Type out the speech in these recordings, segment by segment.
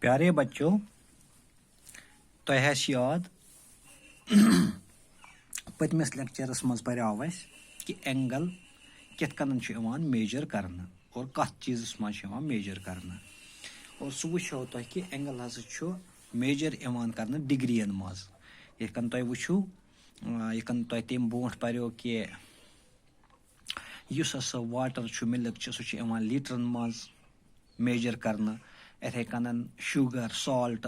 प्यारे बच्चों, तो याद पतमिस लेक्चरस मज पर्याव कि एंगल कित कन मेजर करना और कत चीज़ मज मेजर करना और सह वो तुम कि एंगल हसा मेजर करना डिग्रियन मज यन तुम वो यन तुम तम ब्रोह पर्यो कि हसा वाटर मिल्क सह लीटरन मज मेजर करना इथे कन शुगर साल्ट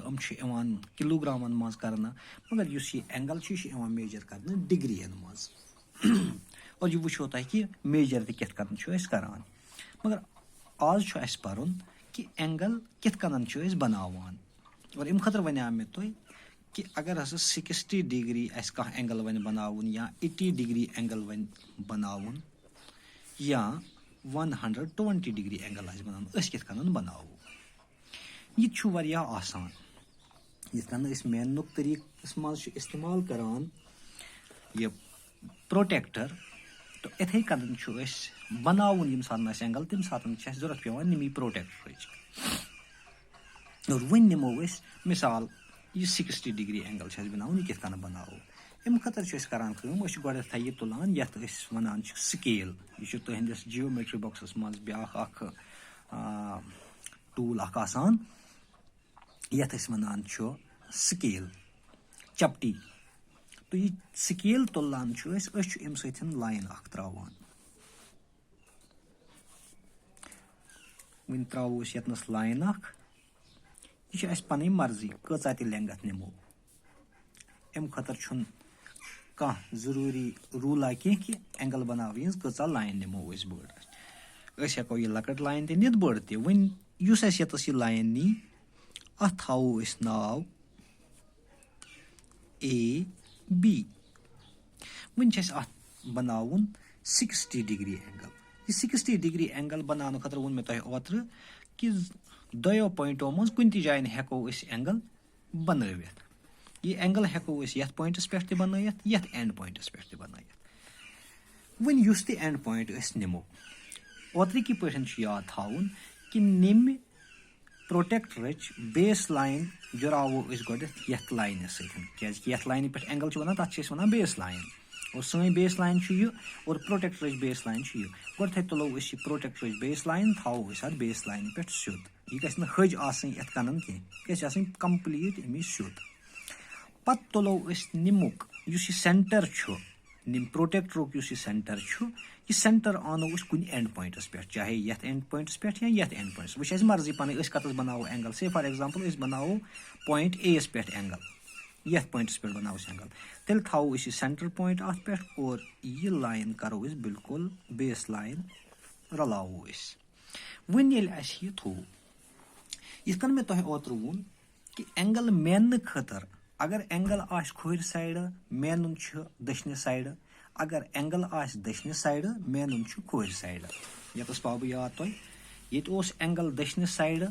किलोग्रामन मज करना मगर यह एंगल मेजर करना डिग्रियन मज और यह वो तुम कि मेजर कित कन करान मगर आज पर्न कि एंगल कित कन बनावान और अम खतर वने मे तुम कि अगर हसा 60 डिग्री कह एंगल वन बनावन या 80 डिग्री एंगल वन बनावन या 120 डिग्री एंगल बनावन कित कन बनावो यह आसान यन मेनुक तरीक मज इस्तेमाल करान यह प्रोटेक्टर तो इथे कन बनावन यम सात एंगल तम सात जरूरत पेवान नमी प्रोटेक्टर और वन नमो मिसाल यह 60 डिग्री एंगल बनावन यह कित कन बनावो अम खतर करान गो यह तुलान ये वन स्केल यह तुहस जियोमेट्री बॉक्सस मज ब्या टूल आसान यथ वन स्केल चपटी तो यह स्केल तुलान अम सत लाइन त्रावान वन त्रो यतनस लाइन यह पन मर्जी कचा त लेंगथ निमो अम खतर कह जरूरी रूला कह कि एंगल बनाव कचा लाइन निमो बड़ हेको यह लकट लाइन त नित बड़ त वन यतस यह लाइन नी अथ थो नाव AB वन बनावन 60 डिग्री एंगल यह 60 डिग्री एंगल बनाने खतर वो मे तुम ओत्र कि दोयो पॉइंटों मज कुन जायन हेको एंगल बनवित यह एंगल हेको यथ पॉइंटस पे बनवित यथ एंड पॉइंटस पे बनवित वन युस ते एंड पॉइंट निमो ओत्र की पे याद थवन कि निम्न प्रोटेक्टर बेस लाइन जुरावो गोथ लाइन सत लाइन पे एंगल वन तथ वन बेस लाइन और सही बेस लाइन और प्रोटेक्टर बेस लाइन गोथे तुलो प्रोटेक्टर बेस लाइन थो अत बेस लाइन पे सुद यह गि हज आत कन कह कंप्लीट अमी सुद पत तुलो निमुक सेंटर निम प्रोटेक्टर सेंटर यह सेंटर आनो कुन एंड पॉइंटस पे चाहे यथ एंड पॉइंटस पे या यथ एंड पॉइंटस वो मर्जी पन कतस बनावो एंगल से फॉर एग्जांपल बनावो पॉइंट ए पे एंगल यथ पॉइंटस पे बनावो एंगल तेल थो सेंटर पॉइंट अत पे और यह लाइन करो बिल्कुल बेस लाइन रलावो वन यह थो यह मे तुम ओत्र वोन कि एंगल मेन खतर अगर एंगल आश खोर साइड मेन दशने साइड अगर एंगल आश दशने साइड मेन खोर साइड यतस पाव बह याद तुम ये एंगल दशने साइड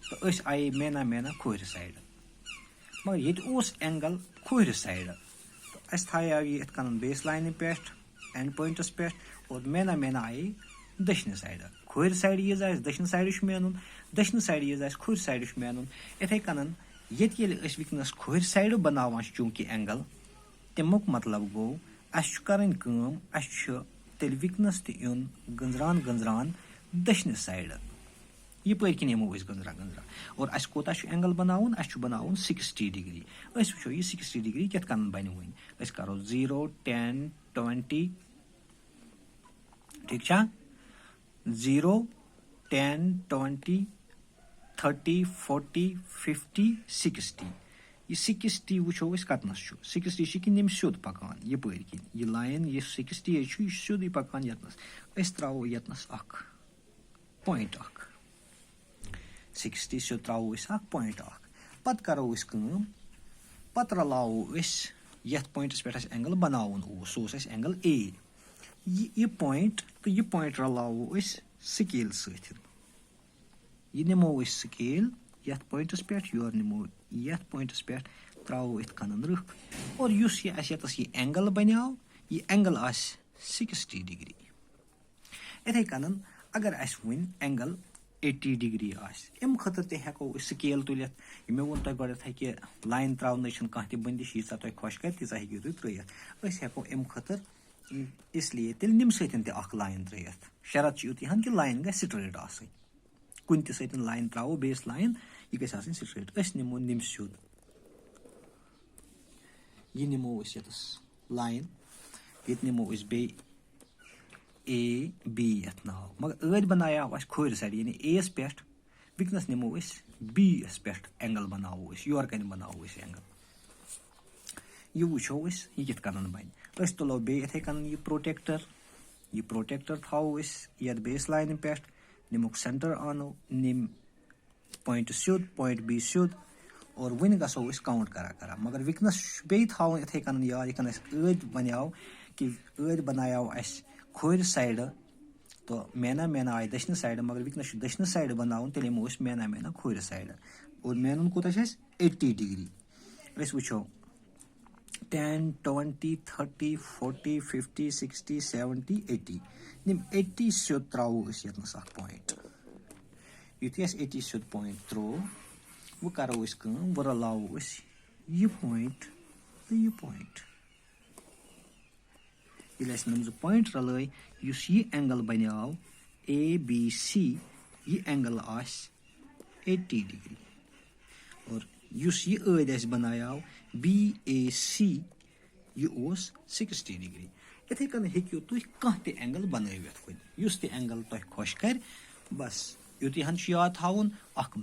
तो आये मेना मेना खोर साइड मगर ये एंगल खोर साइड तो अस थाया ये कन बेस लाइन पे एंड पॉइंटस पे और मेना मेना आये दशने साइड खोर साइड यीज दशने साइड मेनुन दशने साइड यीज खोर साइड मेनुन इथे कन ये वनस खोर साइड बनावान चूंकि एंगल तमुक मतलब गो अस तेल वनस तुन गंजरान गंजरान दशने साइड यह किन यमो गंजरा गंजरा और अस कोता एंगल बनावन अस बनावन 60 डिग्री वो यह 60 डिग्री कित कन बन वन करो 0 10 20 ठीक 0 10 20 30 40 50 60 यह 60 वो कतनस 60 कि निम सुद पकान यपर किन यह लाइन यह 60 यह सुद पकान यतनस त्रो यतनस पॉइंट 60 सो त्रो पॉइंट पत करो पत रलावो यथ पॉइंटस पे एंगल बनावन सह एंगल A यह पॉइंट तो यह पॉइंट रलावो स्केल सत यह निमो स्केल यथ पॉइंटस पे योर निमो यथ पॉइंटस पे त्रो इत कन रुख और यतस यह एंगल बनाव यह एंगल 60 डिग्री इथे कन अगर अस वन एंगल 80 डिग्री अम खतर तको स्केल तुलित मे वो तुम गोत हे लाइन त्रावन कह बंदिश यीचा तुम खुश कर तीचा हेकू तुम त्रित हेको अम खतर इसलिए तेल निम सतन लाइन त्रित शरत युत यहां कि लाइन गई स्ट्रेट कुन त सतन लाइन त्रो बेस लाइन यह गई स्ट्रेट निमो निम सुद यह निमो लाइन ये निमो बे ए बी यथ नाव मगर ऐद बनाया खोर साइड यानी ए यस पे वनस निमो बी यस पे एंगल बनावो योर कन बनावो एंगल यह वो यह कित कन बन तुलो बे इथे कन यह प्रोटेक्टर थो ये बेस लाइन पे निमुक सेंटर आनो निम पॉइंट सुद पॉइंट बी सुद और वन गो काउंट करा मगर वनस बे थो इथे कन याद यह ऐद बनाव कि ऐद बनाया खोर साइड तो मेना आय दशन साइड मगर वनस दशन साइड बनावन तेल यमो मेना खोर साइड और मेन कूत 80 डिग्री वो 10 20 30 40 50 60 70 80 निम 80 सुद त्रो यस पॉइंट युत 80 सुद पॉइंट त्रो वो करो वो रलावो यह पॉइंट तो यह पॉइंट ये पॉइंट रल यह एंगल बनाव ए बी सी यह एंगल 80 डिग्री और यह ऐद बनाव बी ए सी यह 60 डिग्री इथे कन हेकू तुम कह एंगल बनवित एंगल तुम खुश कर बस युत यहां याद थवन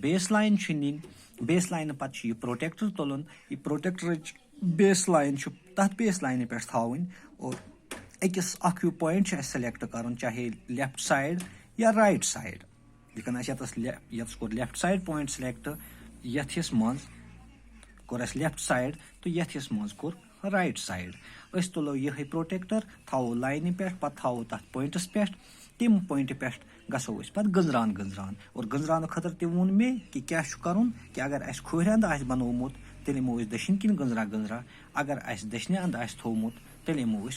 बेस लाइन नीन बेस लाइन पे यह प्रोटेक्टर तुलन यह प्रोटेक्टर बेस लाइन तथ बेस लाइन पे थवन और अकिस अक्यू पॉइंट सेलेक्ट कर चाहे लेफ्ट साइड या राइट साइड लेकिन ये कोर लेफ्ट साइड पॉइंट सेलेक्ट यथस मज कोर लेफ्ट साइड तो यथस मज कोर राइट साइड तुलो यह प्रोटेक्टर थो लाइन पे थो तथ पॉइंटस पे तम पॉइंट पे गसो पे गंजरान और गंजरान खतर तम वोन मे कि क्या करुन कि अगर अस खोर अंद बनोमुत तेल यमो दशिन किन गंजरा अगर अस दशने अंद थोमुत तेल यमो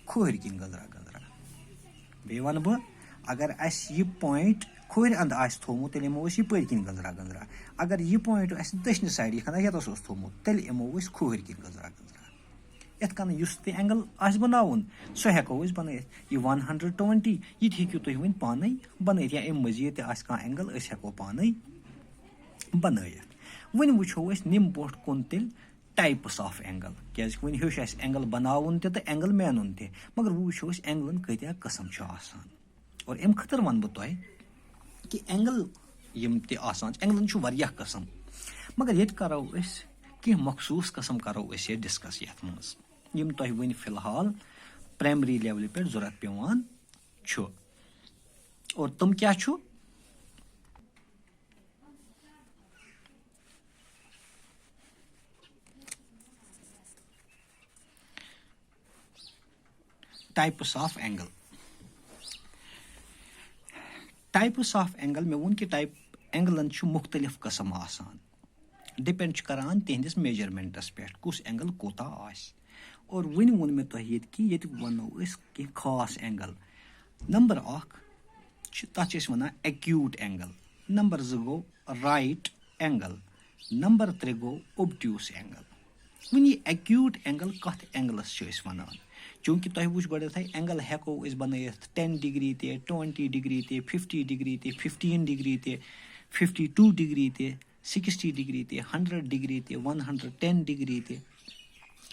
खोर किन गंजरा बे वन बह अगर अस यह पॉइंट खोर अंद थोमुत तेल यमो यपर किन गंजरा अगर यह पॉइंट अस दशने साइड यतस थोमुत तेल यमो खोर किन गंजरा यथ कन एंगल बनावन सो हेको बन यह 120 यह हेकू तुम वन पाने बन या अम मजीद कह एंगल हेको पाने बन वन वो निम बोट कुन तेल टाइप्स ऑफ एंगल क्या वन हेच एंगल बनावन तो एंगल मेनुन ते मगर वो एंगलन कत्या कस्म और अम खतर वन बह तुह कि एंगल यम ते एंगलन वारिया कस्म मगर ये करो कह मखसूस कस्म करो ये डिस्कस ये मज यम तुह वन फिलहाल प्राइमरी लेवल पे जरूरत पेवान और तुम क्या टाइप्स ऑफ एंगल मे वोन कि टाइप एंगलन मुख्तलिफ कस्म आसान डिपेंड करान तिहंदिस मेजरमेंटस पे कुस एंगल कोता आस और वन वोन मे तुह कि ये वनो कि खास एंगल नंबर तथ one acute angle number 2 go right angle number 3 गो ओब्ट्यूस एंगल वन यह एक्यूट एंगल कथ एंगलस वन चूंकि तुह वो गोथ एंगल हेको बन 10 डिग्री ते 20 डिग्री ते 50 डिग्री ते 15 डिग्री ते 52 डिग्री ते 60 डिग्री ते 100 डिग्री ते 110 डिग्री ते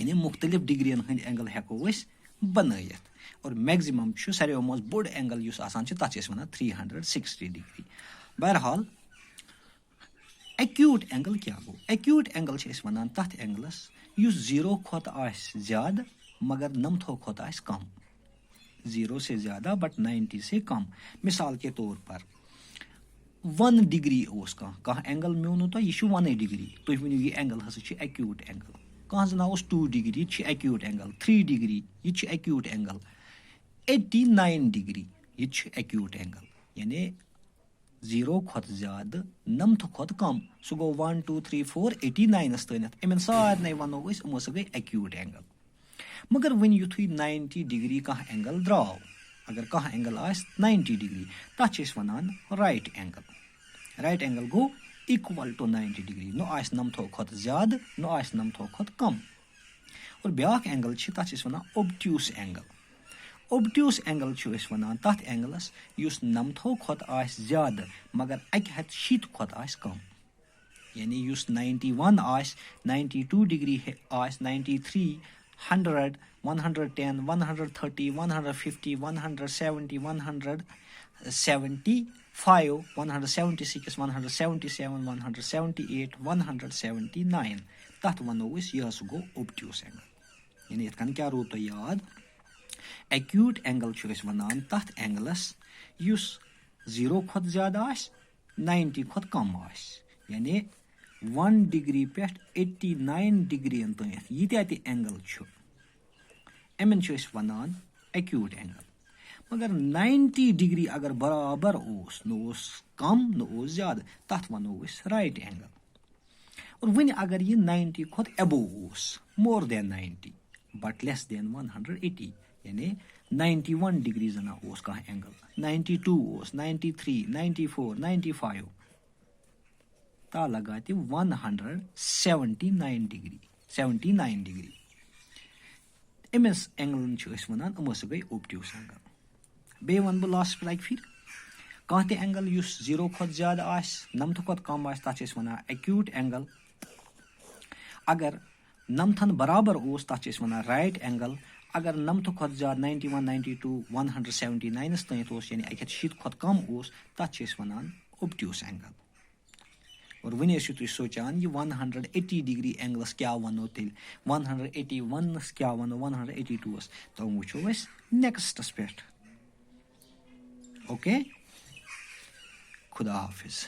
यानी मुख्तलिफ डिग्रियन हंद एंगल हेको बन और मैक्सिमम सारे मज बोड़ एंगल तथ वन 360 डिग्री बहरहाल एक्यूट एंगल क्या गो एक्यूट एंगल वन तथ एंगलस 0 खोत ज्यादा मगर 90 खोत कम 0 से ज्यादा बट 90 से कम मिसाल के तौर पर 1 डिग्री कह एंगल म्योनो तो यह 1 डिग्री तुम वो यह एंगल हसा एक्यूट एंगल कह ना 2 डिग्री यह एक्यूट एंगल 3 डिग्री यह एक्यूट एंगल 89 डिग्री यह एक्यूट एंगल यानी 0 खोत ज्यादा 90 खोत कम सह गो 1 2 3 4 89 तनत इन सारे वनो यमो गई एक्यूट एंगल मगर वन युथु 90 डिग्री कह एंगल द्राव अगर कह एंगल 90 डिग्री तथ वन राइट एंगल राइट एंगल गो इक्वल टू 90 डिग्री नो आस नमथो खोत ज्यादा नो आस नमथो खोत कम और ब्याक एंगल छ तथ वना ओब्ट्यूस एंगल ओब्ट्यूस एंगल छ वनान तथ एंगलस युस नमथो खोत आस ज्यादा मगर अक हथ शीत खोत आस कम यानी युस 91 आस 92 डिग्री आस 93 100 110 130 150 170 175 176 177 178 179 तथ वनो यह गो ओब्ट्यूस एंगल यानी यथ क्या रूद तो याद एक्यूट एंगल वनान तथ एंगलस युस 0 खोत ज्यादा आस 90 खोत कम आस यानी 1 डिग्री पे 89 डिग्री तथ यीत्या एंगल एमन वनान एक्यूट एंगल मगर 90 डिग्री अगर बराबर न कम न ज्यादा तथ वनो राइट एंगल और वन अगर ये 90 खोत एबो more than 90 but less than 180 यानी 91 डिग्री जना कह एंगल 92 93 94 95 ता लगा 179 डिग्री एमस एंगल वनान अमो गई ओब्ट्यूस एंगल बे वन बह लास्ट लाइक फिर कह एंगल युस 0 खोत ज्यादा आस 90 खोत कम आस तथ वनान एक्यूट एंगल अगर नमथन बराबर तथ वनान राइट एंगल अगर 90 खोत ज्यादा 91 92 179 तथ यानी अक शीत खोत कम तथ वनान ओब्ट्यूस एंगल और वन तुम सोचान ये 180 डिग्री एंगलस क्या वनो तेल 181 क्या वनो 182 तो वो नेक्स्टस पे ओके खुदा हाफिज।